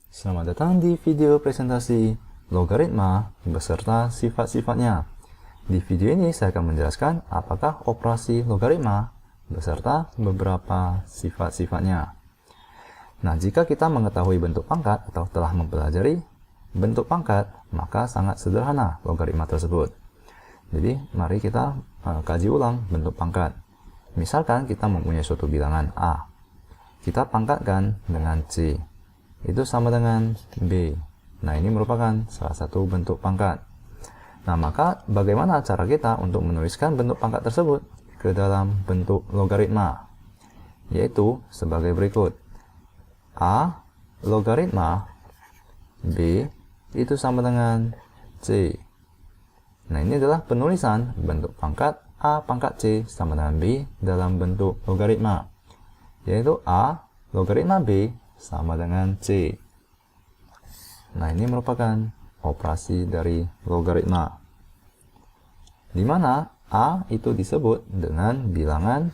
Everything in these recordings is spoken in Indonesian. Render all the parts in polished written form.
Selamat datang di video presentasi logaritma beserta sifat-sifatnya. Di video ini saya akan menjelaskan apakah operasi logaritma beserta beberapa sifat-sifatnya. Nah, jika kita mengetahui bentuk pangkat atau telah mempelajari bentuk pangkat, maka sangat sederhana logaritma tersebut. Jadi, mari kita kaji ulang bentuk pangkat. Misalkan kita mempunyai suatu bilangan A. Kita pangkatkan dengan C. Itu sama dengan B. Nah, ini merupakan salah satu bentuk pangkat. Nah, maka bagaimana cara kita untuk menuliskan bentuk pangkat tersebut ke dalam bentuk logaritma? Yaitu sebagai berikut. A logaritma B itu sama dengan C. Nah, ini adalah penulisan bentuk pangkat A pangkat C sama dengan B dalam bentuk logaritma. Yaitu A logaritma B sama dengan C. Nah, ini merupakan operasi dari logaritma, di mana A itu disebut dengan bilangan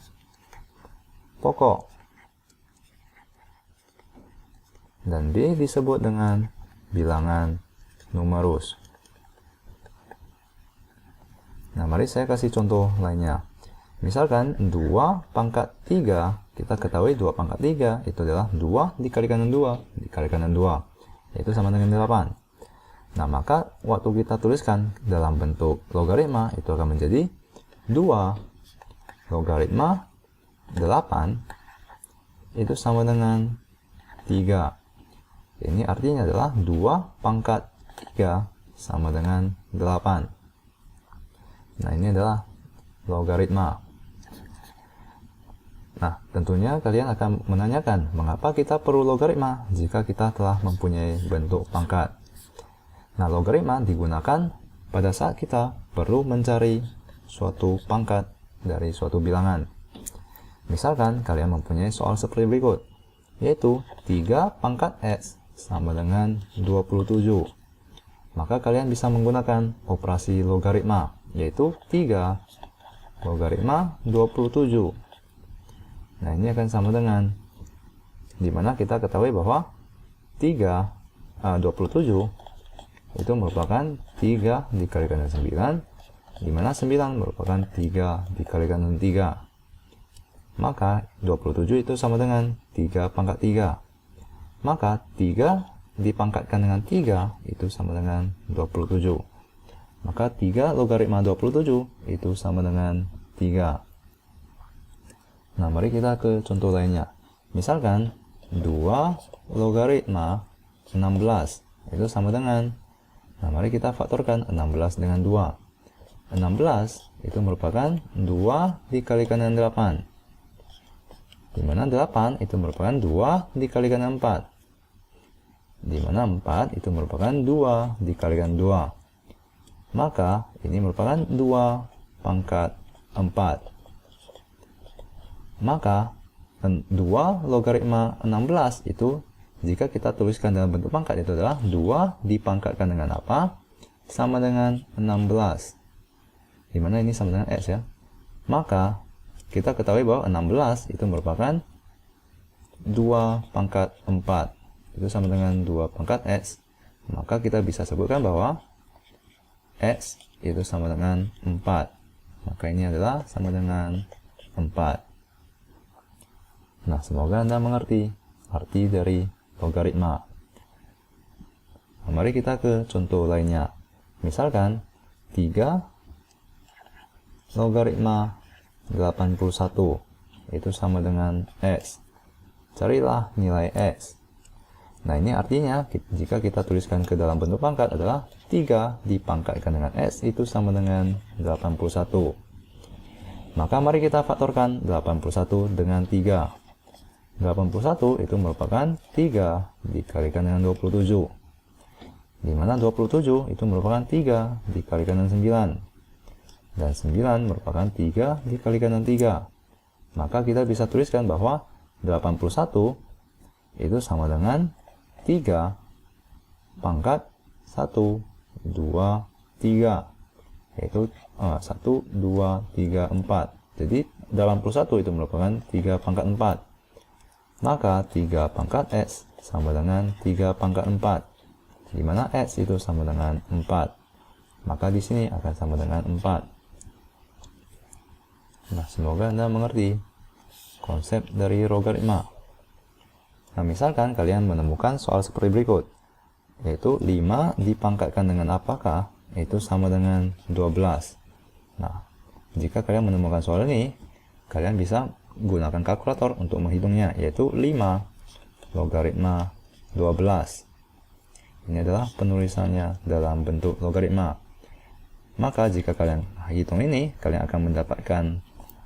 pokok dan B disebut dengan bilangan numerus. Nah, mari saya kasih contoh lainnya. Misalkan 2 pangkat 3, kita ketahui 2 pangkat 3 itu adalah 2 dikalikan dengan 2 dikalikan dengan 2, yaitu sama dengan 8. Nah, maka waktu kita tuliskan dalam bentuk logaritma, itu akan menjadi 2 logaritma 8 itu sama dengan 3. Ini artinya adalah 2 pangkat 3 sama dengan 8. Nah, ini adalah logaritma. Nah, tentunya kalian akan menanyakan mengapa kita perlu logaritma jika kita telah mempunyai bentuk pangkat. Nah, logaritma digunakan pada saat kita perlu mencari suatu pangkat dari suatu bilangan. Misalkan kalian mempunyai soal seperti berikut, yaitu 3 pangkat X sama dengan 27. Maka kalian bisa menggunakan operasi logaritma, yaitu 3 logaritma 27. Nah, ini akan sama dengan, dimana kita ketahui bahwa 27 itu merupakan 3 dikalikan dengan 9, dimana 9 merupakan 3 dikalikan dengan 3. Maka 27 itu sama dengan 3 pangkat 3. Maka 3 dipangkatkan dengan 3 itu sama dengan 27. Maka 3 logaritma 27 itu sama dengan 3. Nah, mari kita ke contoh lainnya. Misalkan 2 logaritma 16 itu sama dengan, nah, mari kita faktorkan 16 dengan 2. 16 itu merupakan 2 dikalikan dengan 8. Dimana 8 itu merupakan 2 dikalikan dengan 4. Dimana 4 itu merupakan 2 dikalikan 2. Maka ini merupakan 2 pangkat 4. Maka 2 logaritma 16 itu jika kita tuliskan dalam bentuk pangkat itu adalah 2 dipangkatkan dengan apa? Sama dengan 16. Dimana ini sama dengan X ya. Maka kita ketahui bahwa 16 itu merupakan 2 pangkat 4. Itu sama dengan 2 pangkat X. Maka kita bisa sebutkan bahwa X itu sama dengan 4. Maka ini adalah sama dengan 4. Nah, semoga Anda mengerti arti dari logaritma. Nah, mari kita ke contoh lainnya. Misalkan 3 logaritma 81 itu sama dengan X. Carilah nilai X. Nah, ini artinya jika kita tuliskan ke dalam bentuk pangkat adalah 3 dipangkatkan dengan X itu sama dengan 81. Maka mari kita faktorkan 81 dengan 3. 81 itu merupakan 3 dikalikan dengan 27. Dimana 27 itu merupakan 3 dikalikan dengan 9. Dan 9 merupakan 3 dikalikan dengan 3. Maka kita bisa tuliskan bahwa 81 itu sama dengan 3 pangkat 1, 2, 3. Yaitu 1, 2, 3, 4. Jadi 81 itu merupakan 3 pangkat 4. Maka 3 pangkat X sama dengan 3 pangkat 4. Di mana X itu sama dengan 4. Maka di sini akan sama dengan 4. Nah, semoga Anda mengerti konsep dari logaritma. Nah, misalkan kalian menemukan soal seperti berikut, yaitu 5 dipangkatkan dengan apakah itu sama dengan 12. Nah, jika kalian menemukan soal ini, kalian bisa gunakan kalkulator untuk menghitungnya, yaitu 5 logaritma 12. Ini adalah penulisannya dalam bentuk logaritma. Maka jika kalian hitung ini, kalian akan mendapatkan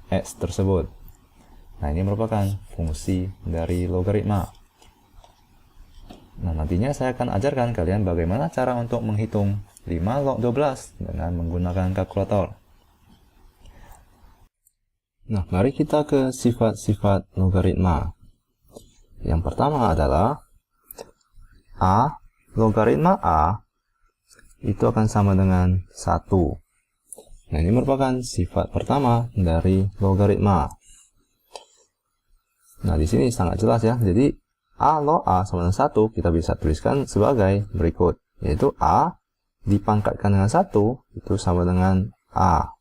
X tersebut. Nah, ini merupakan fungsi dari logaritma. Nah, nantinya saya akan ajarkan kalian bagaimana cara untuk menghitung 5 log 12 dengan menggunakan kalkulator. Nah, mari kita ke sifat-sifat logaritma. Yang pertama adalah A. Logaritma A itu akan sama dengan 1. Nah, ini merupakan sifat pertama dari logaritma. Nah, di sini sangat jelas ya. Jadi, A log A sama dengan 1 kita bisa tuliskan sebagai berikut. Yaitu A dipangkatkan dengan 1 itu sama dengan A.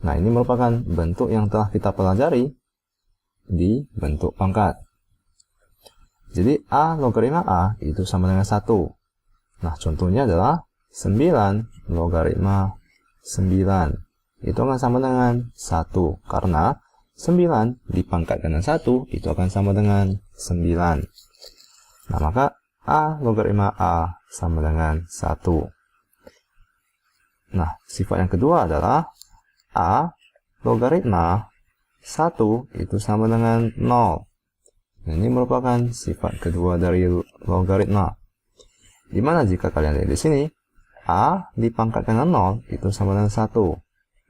Nah, ini merupakan bentuk yang telah kita pelajari di bentuk pangkat. Jadi, A logaritma A itu sama dengan 1. Nah, contohnya adalah 9 logaritma 9. Itu akan sama dengan 1. Karena 9 dipangkatkan dengan 1, itu akan sama dengan 9. Nah, maka A logaritma A sama dengan 1. Nah, sifat yang kedua adalah A logaritma 1 itu sama dengan 0. Nah, ini merupakan sifat kedua dari logaritma. Dimana jika kalian lihat di sini, A dipangkatkan dengan 0 itu sama dengan 1.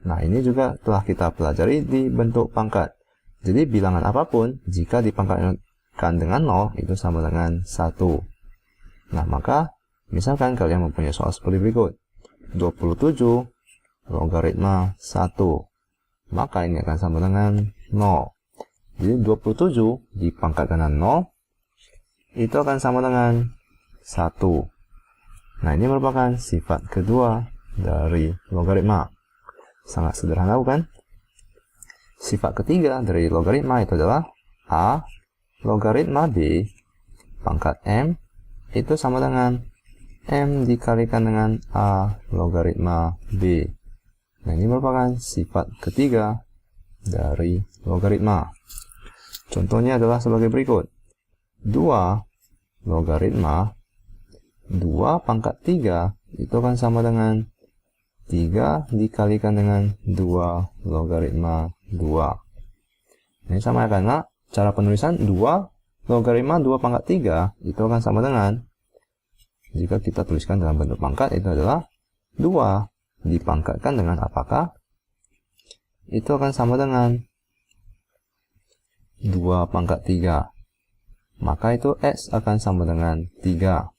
Nah, ini juga telah kita pelajari di bentuk pangkat. Jadi, bilangan apapun, jika dipangkatkan dengan 0, itu sama dengan 1. Nah, maka, misalkan kalian mempunyai soal seperti berikut. 27 logaritma 1. Maka ini akan sama dengan 0. Jadi, 27 dipangkatkan dengan 0, itu akan sama dengan 1. Nah, ini merupakan sifat kedua dari logaritma. Sangat sederhana, bukan? Sifat ketiga dari logaritma itu adalah A logaritma B pangkat M itu sama dengan M dikalikan dengan A logaritma B. Nah, ini merupakan sifat ketiga dari logaritma. Contohnya adalah sebagai berikut. 2 logaritma 2 pangkat 3 itu akan sama dengan 3 dikalikan dengan 2 logaritma 2. Ini sama karena cara penulisan 2 logaritma 2 pangkat 3 itu akan sama dengan, jika kita tuliskan dalam bentuk pangkat, itu adalah 2 dipangkatkan dengan apakah, itu akan sama dengan 2 pangkat 3. Maka itu X akan sama dengan 3.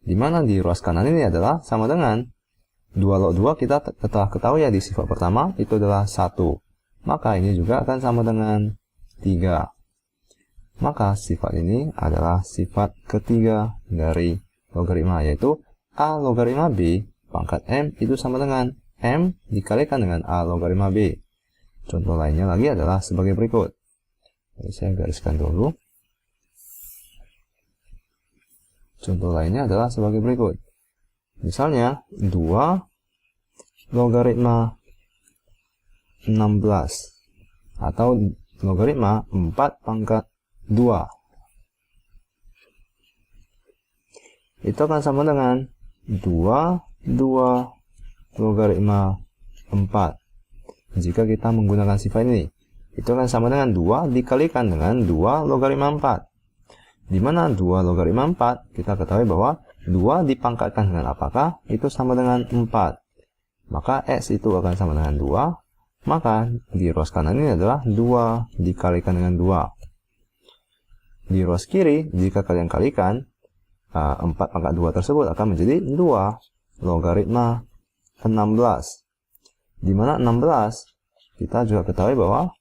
Dimana di ruas kanan ini adalah sama dengan 2 log 2 kita telah ketahui ya di sifat pertama itu adalah 1. Maka ini juga akan sama dengan 3. Maka sifat ini adalah sifat ketiga dari logaritma, yaitu A logaritma B pangkat M itu sama dengan M dikalikan dengan A logaritma B. Contoh lainnya lagi adalah sebagai berikut. Jadi saya gariskan dulu. Contoh lainnya adalah sebagai berikut. Misalnya, 2 logaritma 16 atau logaritma 4 pangkat 2. Itu akan sama dengan 2 logaritma 4. Jika kita menggunakan sifat ini, itu akan sama dengan 2 dikalikan dengan 2 logaritma 4. Di mana 2 logaritma 4, kita ketahui bahwa 2 dipangkatkan dengan apakah, itu sama dengan 4. Maka X itu akan sama dengan 2. Maka di ruas kanan ini adalah 2 dikalikan dengan 2. Di ruas kiri, jika kalian kalikan, 4 pangkat 2 tersebut akan menjadi 2 logaritma 16. Di mana 16, kita juga ketahui bahwa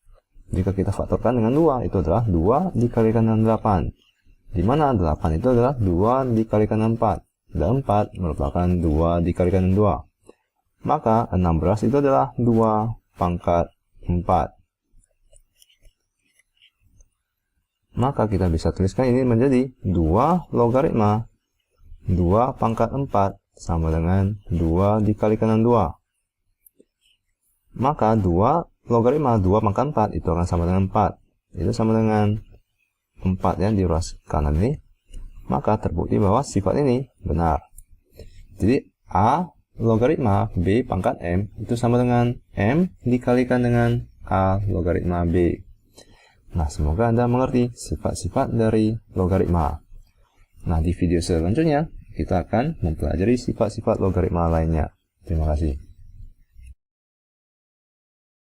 jika kita faktorkan dengan 2, itu adalah 2 dikalikan dengan 8. di mana 8 itu adalah 2 dikalikan 4, dan 4 merupakan 2 dikalikan 2. Maka 16 itu adalah 2 pangkat 4. Maka kita bisa tuliskan ini menjadi 2 logaritma 2 pangkat 4 sama dengan 2 dikalikan 2. Maka 2 logaritma 2 pangkat 4 itu akan sama dengan 4. Itu sama dengan 4 ya di ruas kanan ini. Maka terbukti bahwa sifat ini benar. Jadi A logaritma B pangkat M itu sama dengan M dikalikan dengan A logaritma B. Nah, semoga Anda mengerti sifat-sifat dari logaritma. Nah, di video selanjutnya kita akan mempelajari sifat-sifat logaritma lainnya. Terima kasih.